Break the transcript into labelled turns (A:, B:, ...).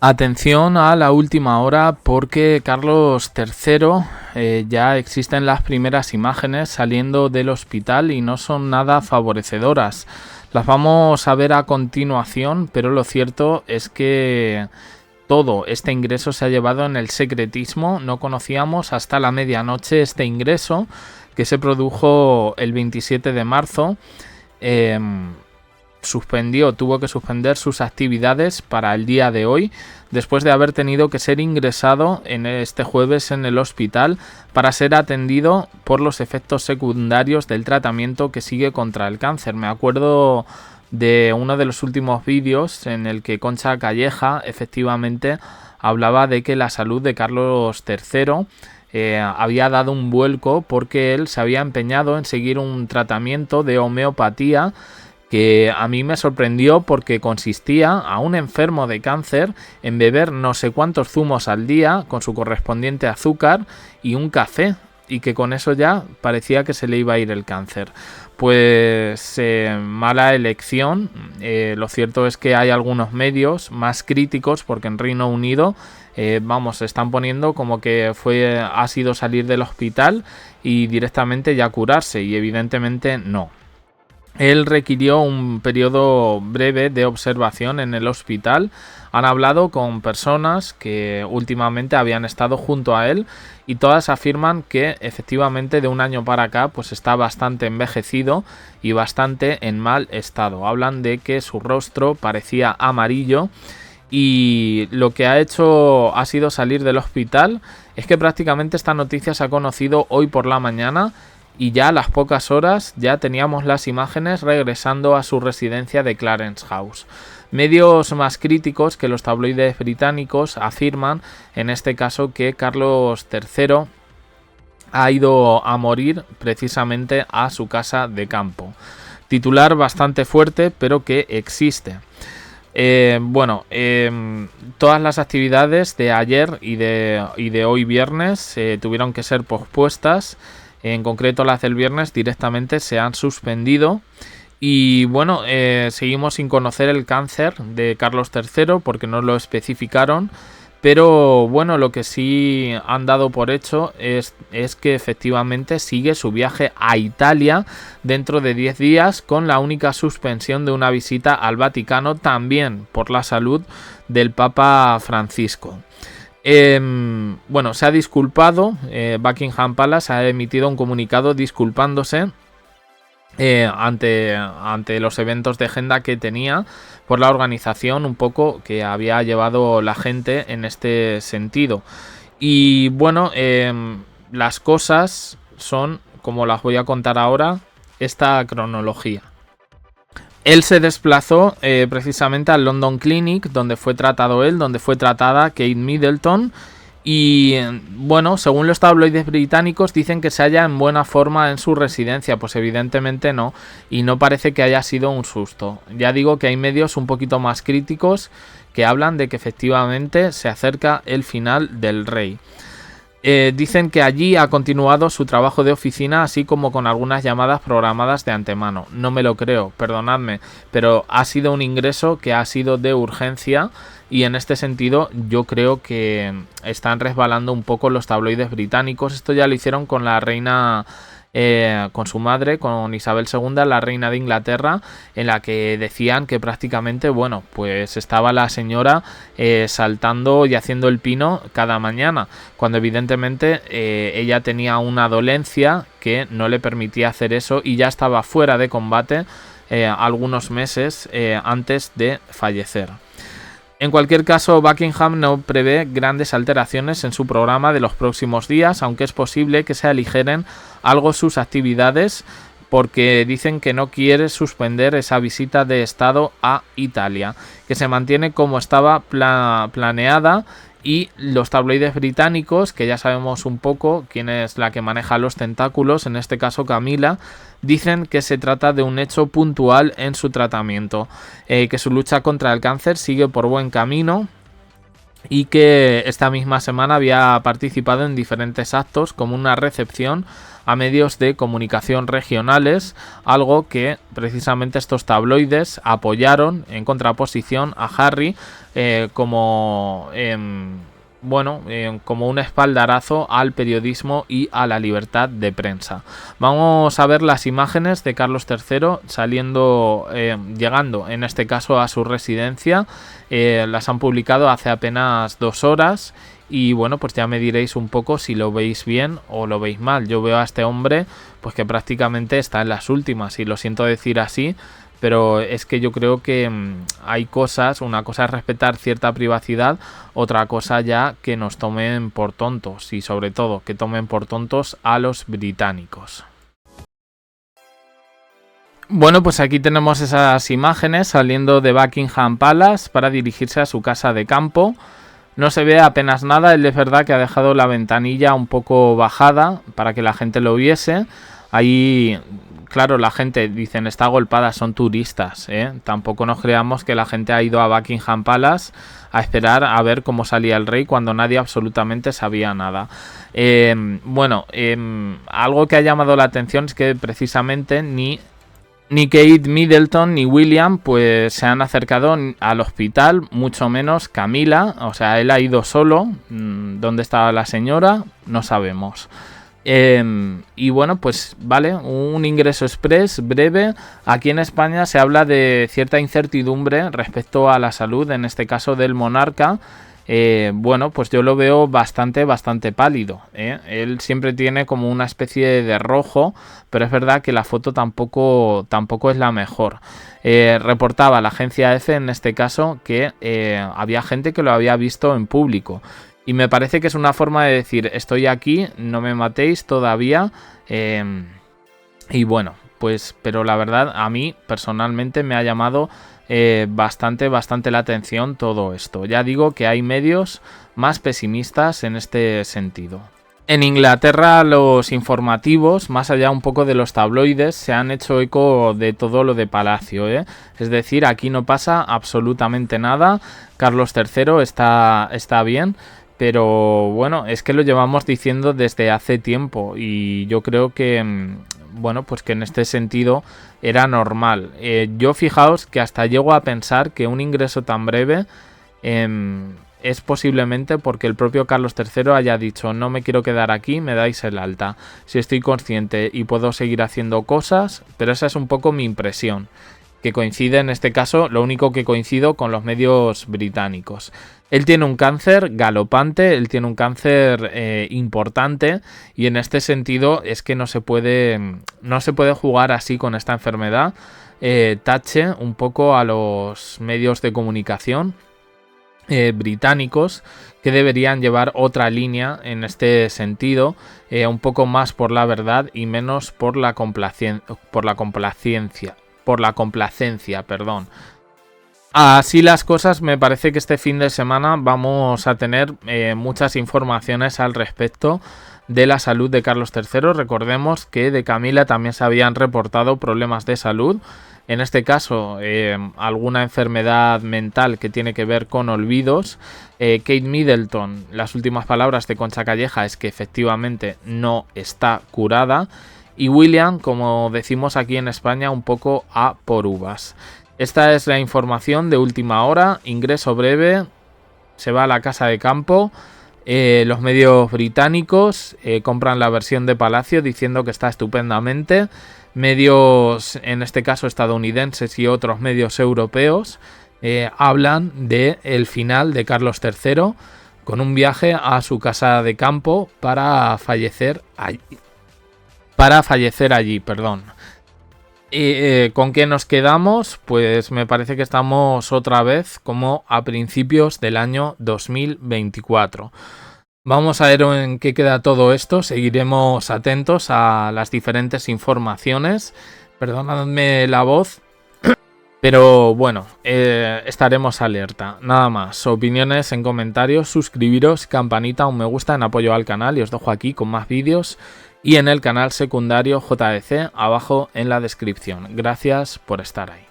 A: Atención a la última hora porque Carlos III ya existen las primeras imágenes saliendo del hospital y no son nada favorecedoras. Las vamos a ver a continuación, pero lo cierto es que todo este ingreso se ha llevado en el secretismo. No conocíamos hasta la medianoche este ingreso que se produjo el 27 de marzo. Tuvo que suspender sus actividades para el día de hoy, después de haber tenido que ser ingresado en este jueves en el hospital para ser atendido por los efectos secundarios del tratamiento que sigue contra el cáncer. Me acuerdo de uno de los últimos vídeos en el que Concha Calleja efectivamente hablaba de que la salud de Carlos III había dado un vuelco porque él se había empeñado en seguir un tratamiento de homeopatía que a mí me sorprendió porque consistía a un enfermo de cáncer en beber no sé cuántos zumos al día con su correspondiente azúcar y un café, y que con eso ya parecía que se le iba a ir el cáncer. Pues mala elección. Lo cierto es que hay algunos medios más críticos porque en Reino Unido se están poniendo como que ha sido salir del hospital y directamente ya curarse, y evidentemente no. Él requirió un periodo breve de observación en el hospital. Han hablado con personas que últimamente habían estado junto a él y todas afirman que efectivamente de un año para acá pues está bastante envejecido y bastante en mal estado. Hablan de que su rostro parecía amarillo y lo que ha hecho ha sido salir del hospital. Es que prácticamente esta noticia se ha conocido hoy por la mañana y ya a las pocas horas ya teníamos las imágenes regresando a su residencia de Clarence House. Medios más críticos que los tabloides británicos afirman en este caso que Carlos III ha ido a morir precisamente a su casa de campo. Titular bastante fuerte, pero que existe. Todas las actividades de ayer y de hoy viernes tuvieron que ser pospuestas. En concreto las del viernes directamente se han suspendido. Y seguimos sin conocer el cáncer de Carlos III porque no lo especificaron. Pero lo que sí han dado por hecho es que efectivamente sigue su viaje a Italia dentro de 10 días con la única suspensión de una visita al Vaticano, también por la salud del Papa Francisco. Se ha disculpado. Buckingham Palace ha emitido un comunicado disculpándose ante los eventos de agenda que tenía por la organización un poco que había llevado la gente en este sentido. Y las cosas son como las voy a contar ahora, esta cronología. Él se desplazó precisamente al London Clinic, donde fue tratado él, donde fue tratada Kate Middleton. Y según los tabloides británicos dicen que se halla en buena forma en su residencia. Pues evidentemente no, y no parece que haya sido un susto. Ya digo que hay medios un poquito más críticos que hablan de que efectivamente se acerca el final del rey. Dicen que allí ha continuado su trabajo de oficina, así como con algunas llamadas programadas de antemano. No me lo creo, perdonadme, pero ha sido un ingreso que ha sido de urgencia y en este sentido yo creo que están resbalando un poco los tabloides británicos. Esto ya lo hicieron con la reina, con su madre, con Isabel II, la reina de Inglaterra, en la que decían que prácticamente, pues estaba la señora saltando y haciendo el pino cada mañana, cuando evidentemente ella tenía una dolencia que no le permitía hacer eso y ya estaba fuera de combate algunos meses antes de fallecer. En cualquier caso, Buckingham no prevé grandes alteraciones en su programa de los próximos días, aunque es posible que se aligeren algo sus actividades, porque dicen que no quiere suspender esa visita de Estado a Italia, que se mantiene como estaba planeada. Y los tabloides británicos, que ya sabemos un poco quién es la que maneja los tentáculos, en este caso Camila, dicen que se trata de un hecho puntual en su tratamiento, que su lucha contra el cáncer sigue por buen camino y que esta misma semana había participado en diferentes actos como una recepción a medios de comunicación regionales, algo que precisamente estos tabloides apoyaron en contraposición a Harry como un espaldarazo al periodismo y a la libertad de prensa. Vamos a ver las imágenes de Carlos III llegando en este caso a su residencia. Las han publicado hace apenas 2 horas. Y bueno, pues ya me diréis un poco si lo veis bien o lo veis mal. Yo veo a este hombre pues que prácticamente está en las últimas, y lo siento decir así, pero es que yo creo que hay cosas, una cosa es respetar cierta privacidad, otra cosa ya que nos tomen por tontos, y sobre todo que tomen por tontos a los británicos. Bueno, pues aquí tenemos esas imágenes saliendo de Buckingham Palace para dirigirse a su casa de campo. No se ve apenas nada, él es verdad que ha dejado la ventanilla un poco bajada para que la gente lo viese. Ahí, claro, la gente, dicen, está agolpada, son turistas, ¿eh? Tampoco nos creamos que la gente ha ido a Buckingham Palace a esperar a ver cómo salía el rey cuando nadie absolutamente sabía nada. Algo que ha llamado la atención es que precisamente ni Kate Middleton ni William pues se han acercado al hospital, mucho menos Camila. O sea, él ha ido solo. ¿Dónde estaba la señora? No sabemos. Y bueno, pues vale, un ingreso express breve. Aquí en España se habla de cierta incertidumbre respecto a la salud, en este caso del monarca. Pues yo lo veo bastante pálido, ¿eh? Él siempre tiene como una especie de rojo, pero es verdad que la foto tampoco es la mejor. Reportaba la agencia EFE en este caso que había gente que lo había visto en público, y me parece que es una forma de decir: estoy aquí, no me matéis todavía. Y bueno, pues, pero la verdad a mí personalmente me ha llamado bastante la atención todo esto. Ya digo que hay medios más pesimistas en este sentido. En Inglaterra los informativos, más allá un poco de los tabloides, se han hecho eco de todo lo de Palacio, ¿eh? Es decir, aquí no pasa absolutamente nada. Carlos III está bien, pero bueno, es que lo llevamos diciendo desde hace tiempo, y yo creo que pues que en este sentido era normal. Yo fijaos que hasta llego a pensar que un ingreso tan breve es posiblemente porque el propio Carlos III haya dicho: no me quiero quedar aquí, me dais el alta. Si estoy consciente y puedo seguir haciendo cosas, pero esa es un poco mi impresión, que coincide en este caso, lo único que coincido con los medios británicos. Él tiene un cáncer galopante, él tiene un cáncer importante, y en este sentido es que no se puede jugar así con esta enfermedad. Tache un poco a los medios de comunicación británicos, que deberían llevar otra línea en este sentido, un poco más por la verdad y menos por la complacencia. Así las cosas, me parece que este fin de semana vamos a tener muchas informaciones al respecto de la salud de Carlos III. Recordemos que de Camila también se habían reportado problemas de salud. En este caso, alguna enfermedad mental que tiene que ver con olvidos. Kate Middleton, las últimas palabras de Concha Calleja es que efectivamente no está curada. Y William, como decimos aquí en España, un poco a por uvas. Esta es la información de última hora. Ingreso breve, se va a la casa de campo. Los medios británicos compran la versión de Palacio diciendo que está estupendamente. Medios, en este caso estadounidenses y otros medios europeos, hablan de el final de Carlos III con un viaje a su casa de campo para fallecer allí. ¿Con qué nos quedamos? Pues me parece que estamos otra vez como a principios del año 2024. Vamos a ver en qué queda todo esto. Seguiremos atentos a las diferentes informaciones. Perdonadme la voz, pero bueno, estaremos alerta. Nada más, opiniones en comentarios, suscribiros, campanita, un me gusta en apoyo al canal, y os dejo aquí con más vídeos y en el canal secundario JDC abajo en la descripción. Gracias por estar ahí.